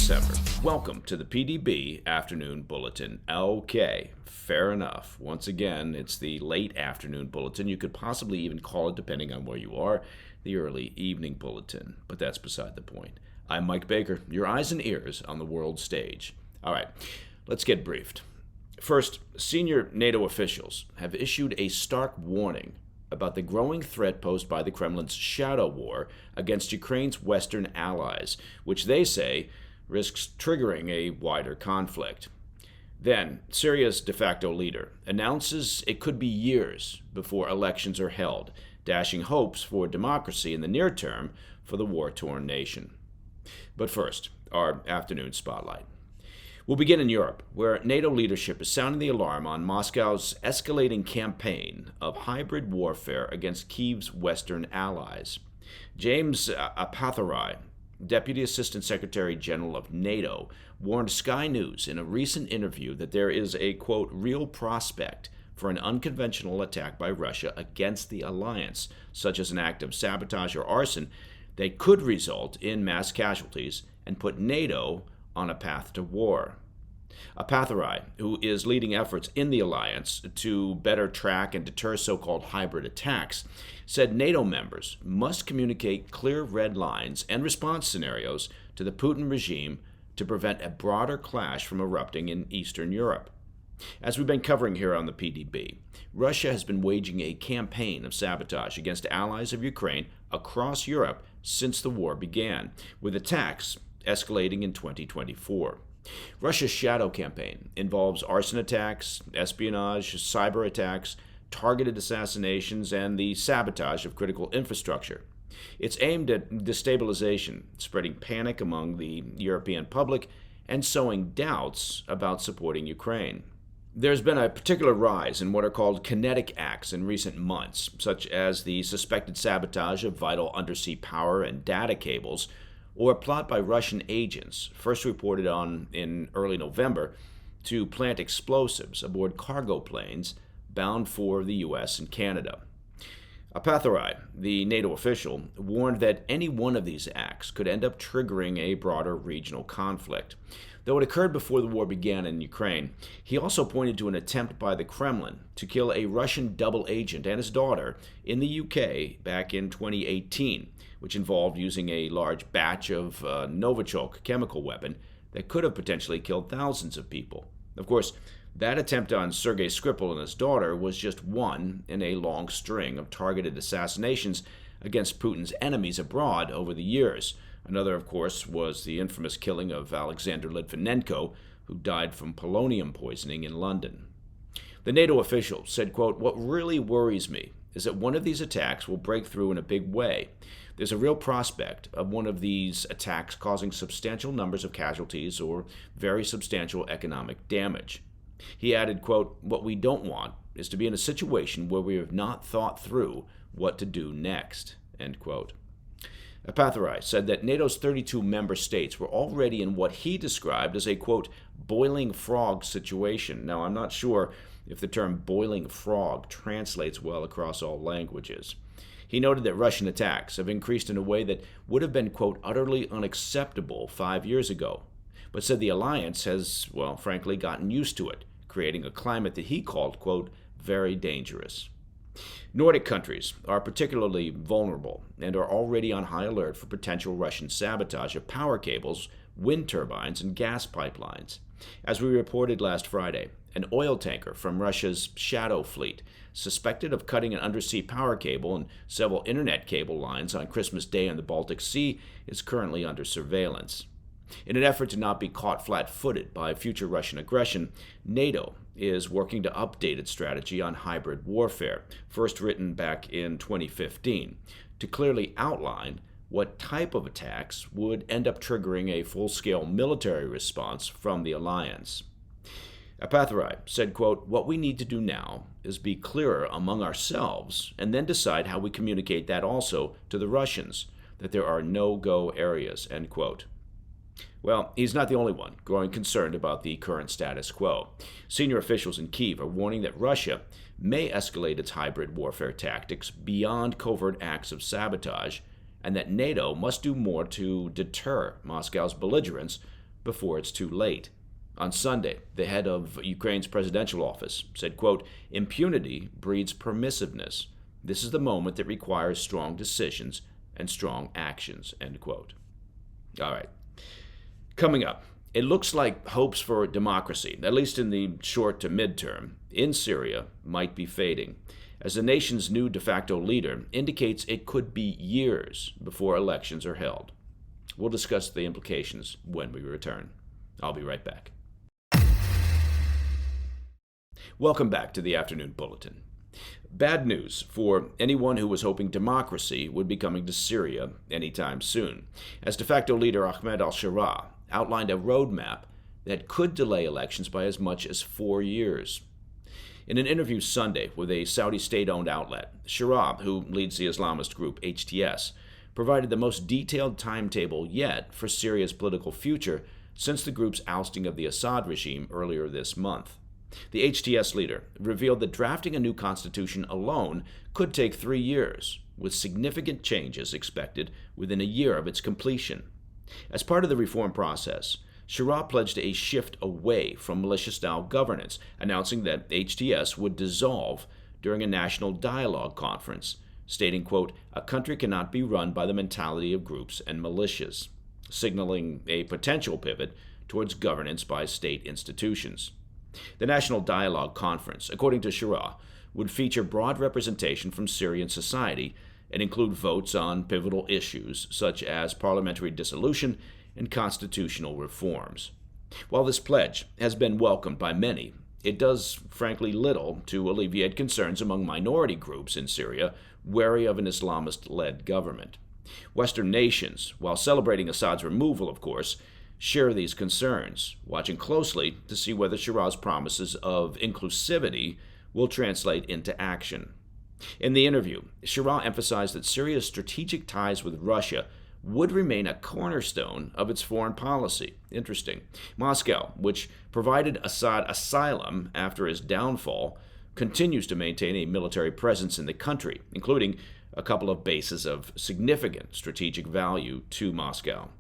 December. Welcome to the PDB Afternoon Bulletin. Okay, fair enough. Once again, it's the late afternoon bulletin. You could possibly even call it, depending on where you are, the early evening bulletin. But that's beside the point. I'm Mike Baker, your eyes and ears on the world stage. All right, let's get briefed. First, senior NATO officials have issued a stark warning about the growing threat posed by the Kremlin's shadow war against Ukraine's Western allies, which they say risks triggering a wider conflict. Then, Syria's de facto leader announces it could be years before elections are held, dashing hopes for democracy in the near term for the war-torn nation. But first, our afternoon spotlight. We'll begin in Europe, where NATO leadership is sounding the alarm on Moscow's escalating campaign of hybrid warfare against Kyiv's Western allies. James Apatharai, Deputy Assistant Secretary General of NATO, warned Sky News in a recent interview that there is a, quote, real prospect for an unconventional attack by Russia against the alliance, such as an act of sabotage or arson, that could result in mass casualties and put NATO on a path to war. Apatharai, who is leading efforts in the alliance to better track and deter so-called hybrid attacks, said NATO members must communicate clear red lines and response scenarios to the Putin regime to prevent a broader clash from erupting in Eastern Europe. As we've been covering here on the PDB, Russia has been waging a campaign of sabotage against allies of Ukraine across Europe since the war began, with attacks escalating in 2024. Russia's shadow campaign involves arson attacks, espionage, cyber attacks, targeted assassinations, and the sabotage of critical infrastructure. It's aimed at destabilization, spreading panic among the European public, and sowing doubts about supporting Ukraine. There's been a particular rise in what are called kinetic acts in recent months, such as the suspected sabotage of vital undersea power and data cables, or a plot by Russian agents, first reported on in early November, to plant explosives aboard cargo planes bound for the U.S. and Canada. Apatharai, the NATO official, warned that any one of these acts could end up triggering a broader regional conflict. Though it occurred before the war began in Ukraine, he also pointed to an attempt by the Kremlin to kill a Russian double agent and his daughter in the UK back in 2018, which involved using a large batch of Novichok chemical weapon that could have potentially killed thousands of people. Of course, that attempt on Sergei Skripal and his daughter was just one in a long string of targeted assassinations against Putin's enemies abroad over the years. Another, of course, was the infamous killing of Alexander Litvinenko, who died from polonium poisoning in London. The NATO official said, quote, "What really worries me is that one of these attacks will break through in a big way. There's a real prospect of one of these attacks causing substantial numbers of casualties or very substantial economic damage." He added, quote, "What we don't want is to be in a situation where we have not thought through what to do next," end quote. Apatharai said that NATO's 32 member states were already in what he described as a, quote, boiling frog situation. Now, I'm not sure if the term boiling frog translates well across all languages. He noted that Russian attacks have increased in a way that would have been, quote, utterly unacceptable 5 years ago, but said the alliance has, well, frankly, gotten used to it, creating a climate that he called, quote, very dangerous. Nordic countries are particularly vulnerable and are already on high alert for potential Russian sabotage of power cables, wind turbines, and gas pipelines. As we reported last Friday, an oil tanker from Russia's Shadow Fleet, suspected of cutting an undersea power cable and several internet cable lines on Christmas Day in the Baltic Sea, is currently under surveillance. In an effort to not be caught flat-footed by future Russian aggression, NATO is working to update its strategy on hybrid warfare, first written back in 2015, to clearly outline what type of attacks would end up triggering a full-scale military response from the alliance. Apatharai said, quote, "What we need to do now is be clearer among ourselves and then decide how we communicate that also to the Russians, that there are no-go areas," end quote. Well, he's not the only one growing concerned about the current status quo. Senior officials in Kyiv are warning that Russia may escalate its hybrid warfare tactics beyond covert acts of sabotage, and that NATO must do more to deter Moscow's belligerence before it's too late. On Sunday, the head of Ukraine's presidential office said, quote, "Impunity breeds permissiveness. This is the moment that requires strong decisions and strong actions," end quote. All right. Coming up, it looks like hopes for democracy, at least in the short to midterm, in Syria might be fading, as the nation's new de facto leader indicates it could be years before elections are held. We'll discuss the implications when we return. I'll be right back. Welcome back to the Afternoon Bulletin. Bad news for anyone who was hoping democracy would be coming to Syria anytime soon, as de facto leader Ahmed al-Sharaa outlined a roadmap that could delay elections by as much as 4 years. In an interview Sunday with a Saudi state-owned outlet, Sharaa, who leads the Islamist group HTS, provided the most detailed timetable yet for Syria's political future since the group's ousting of the Assad regime earlier this month. The HTS leader revealed that drafting a new constitution alone could take 3 years, with significant changes expected within a year of its completion. As part of the reform process, Sharaa pledged a shift away from militia-style governance, announcing that HTS would dissolve during a national dialogue conference, stating, quote, "A country cannot be run by the mentality of groups and militias," signaling a potential pivot towards governance by state institutions. The National Dialogue Conference, according to Sharaa, would feature broad representation from Syrian society and include votes on pivotal issues such as parliamentary dissolution and constitutional reforms. While this pledge has been welcomed by many, it does, frankly, little to alleviate concerns among minority groups in Syria wary of an Islamist-led government. Western nations, while celebrating Assad's removal, of course, share these concerns, watching closely to see whether Sharaa's promises of inclusivity will translate into action. In the interview, Sharaa emphasized that Syria's strategic ties with Russia would remain a cornerstone of its foreign policy. Interesting. Moscow, which provided Assad asylum after his downfall, continues to maintain a military presence in the country, including a couple of bases of significant strategic value to Moscow.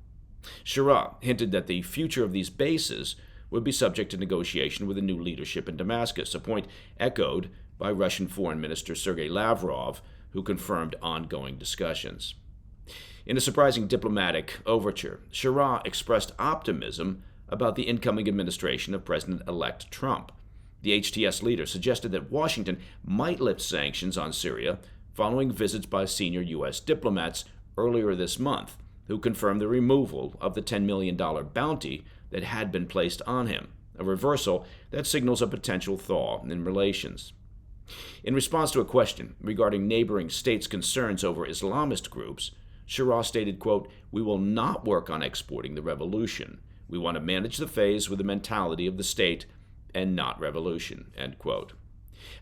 Sharaa hinted that the future of these bases would be subject to negotiation with the new leadership in Damascus, a point echoed by Russian Foreign Minister Sergei Lavrov, who confirmed ongoing discussions. In a surprising diplomatic overture, Sharaa expressed optimism about the incoming administration of President-elect Trump. The HTS leader suggested that Washington might lift sanctions on Syria following visits by senior U.S. diplomats earlier this month, who confirmed the removal of the $10 million bounty that had been placed on him, a reversal that signals a potential thaw in relations. In response to a question regarding neighboring states' concerns over Islamist groups, Sharaa stated, quote, "We will not work on exporting the revolution. We want to manage the phase with the mentality of the state and not revolution," end quote.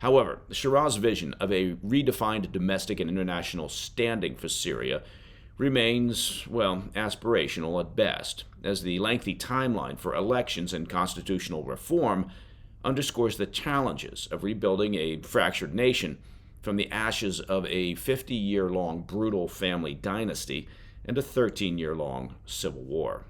However, Sharaa's vision of a redefined domestic and international standing for Syria remains, well, aspirational at best, as the lengthy timeline for elections and constitutional reform underscores the challenges of rebuilding a fractured nation from the ashes of a 50-year-long brutal family dynasty and a 13-year-long civil war.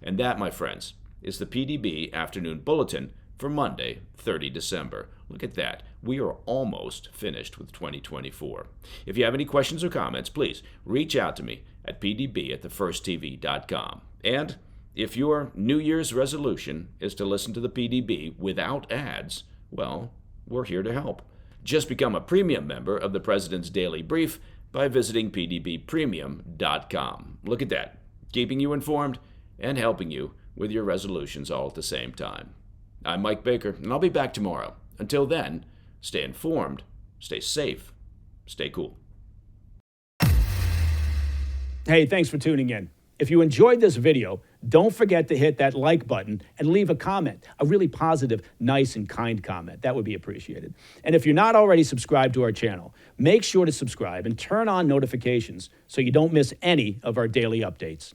And that, my friends, is the PDB Afternoon Bulletin for Monday, 30 December. Look at that. We are almost finished with 2024. If you have any questions or comments, please reach out to me at pdb@thefirsttv.com. And if your New Year's resolution is to listen to the PDB without ads, well, we're here to help. Just become a premium member of the President's Daily Brief by visiting pdbpremium.com. Look at that, keeping you informed and helping you with your resolutions all at the same time. I'm Mike Baker, and I'll be back tomorrow. Until then, stay informed, stay safe, stay cool. Hey, thanks for tuning in. If you enjoyed this video, don't forget to hit that like button and leave a comment, a really positive, nice, and kind comment. That would be appreciated. And if you're not already subscribed to our channel, make sure to subscribe and turn on notifications so you don't miss any of our daily updates.